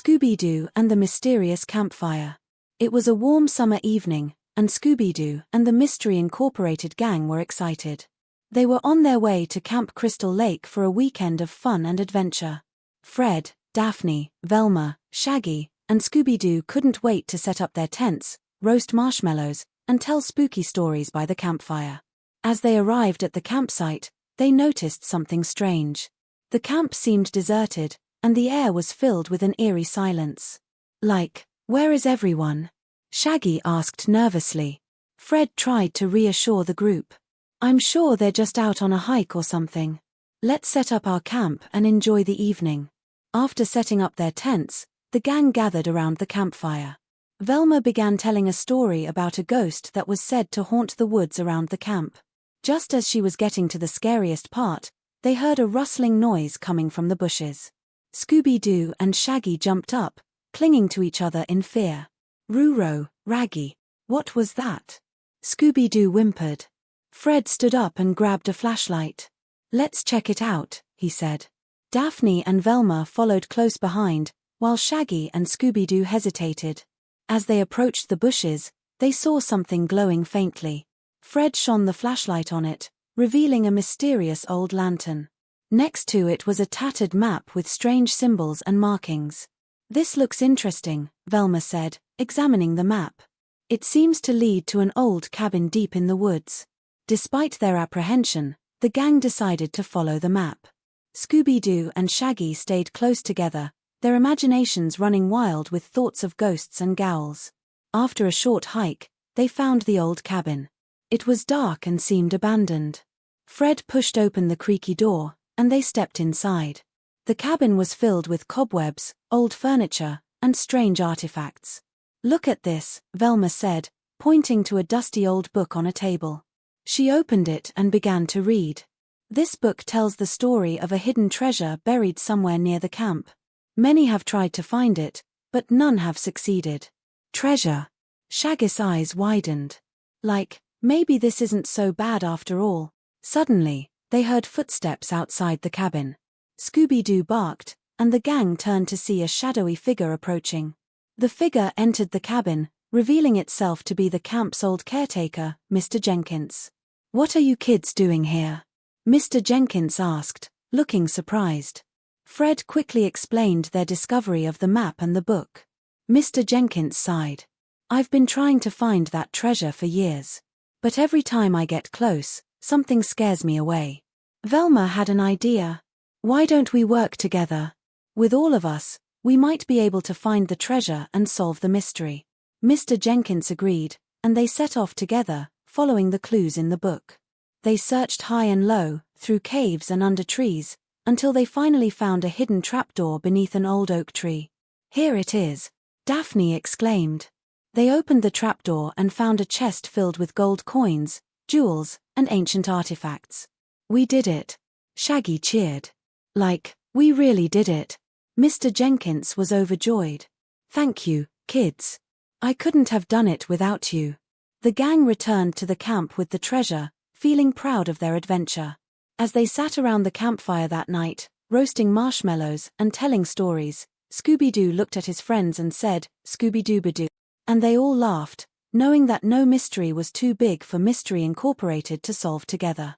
Scooby-Doo and the Mysterious Campfire. It was a warm summer evening, and Scooby-Doo and the Mystery Incorporated gang were excited. They were on their way to Camp Crystal Lake for a weekend of fun and adventure. Fred, Daphne, Velma, Shaggy, and Scooby-Doo couldn't wait to set up their tents, roast marshmallows, and tell spooky stories by the campfire. As they arrived at the campsite, they noticed something strange. The camp seemed deserted, and the air was filled with an eerie silence. Like, where is everyone? Shaggy asked nervously. Fred tried to reassure the group. I'm sure they're just out on a hike or something. Let's set up our camp and enjoy the evening. After setting up their tents, the gang gathered around the campfire. Velma began telling a story about a ghost that was said to haunt the woods around the camp. Just as she was getting to the scariest part, they heard a rustling noise coming from the bushes. Scooby-Doo and Shaggy jumped up, clinging to each other in fear. Roo-Roo, Raggy, what was that? Scooby-Doo whimpered. Fred stood up and grabbed a flashlight. Let's check it out, he said. Daphne and Velma followed close behind, while Shaggy and Scooby-Doo hesitated. As they approached the bushes, they saw something glowing faintly. Fred shone the flashlight on it, revealing a mysterious old lantern. Next to it was a tattered map with strange symbols and markings. This looks interesting, Velma said, examining the map. It seems to lead to an old cabin deep in the woods. Despite their apprehension, the gang decided to follow the map. Scooby-Doo and Shaggy stayed close together, their imaginations running wild with thoughts of ghosts and ghouls. After a short hike, they found the old cabin. It was dark and seemed abandoned. Fred pushed open the creaky door, and they stepped inside. The cabin was filled with cobwebs, old furniture, and strange artifacts. Look at this, Velma said, pointing to a dusty old book on a table. She opened it and began to read. This book tells the story of a hidden treasure buried somewhere near the camp. Many have tried to find it, but none have succeeded. Treasure. Shaggy's eyes widened. Like, maybe this isn't so bad after all. Suddenly, they heard footsteps outside the cabin. Scooby-Doo barked, and the gang turned to see a shadowy figure approaching. The figure entered the cabin, revealing itself to be the camp's old caretaker, Mr. Jenkins. What are you kids doing here? Mr. Jenkins asked, looking surprised. Fred quickly explained their discovery of the map and the book. Mr. Jenkins sighed. I've been trying to find that treasure for years. But every time I get close, something scares me away. Velma had an idea. Why don't we work together? With all of us, we might be able to find the treasure and solve the mystery. Mr. Jenkins agreed, and they set off together, following the clues in the book. They searched high and low, through caves and under trees, until they finally found a hidden trapdoor beneath an old oak tree. Here it is, Daphne exclaimed. They opened the trapdoor and found a chest filled with gold coins, jewels, and ancient artifacts. We did it. Shaggy cheered. Like, we really did it. Mr. Jenkins was overjoyed. Thank you, kids. I couldn't have done it without you. The gang returned to the camp with the treasure, feeling proud of their adventure. As they sat around the campfire that night, roasting marshmallows and telling stories, Scooby-Doo looked at his friends and said, Scooby-Doo-ba-Doo. And they all laughed, knowing that no mystery was too big for Mystery Incorporated to solve together.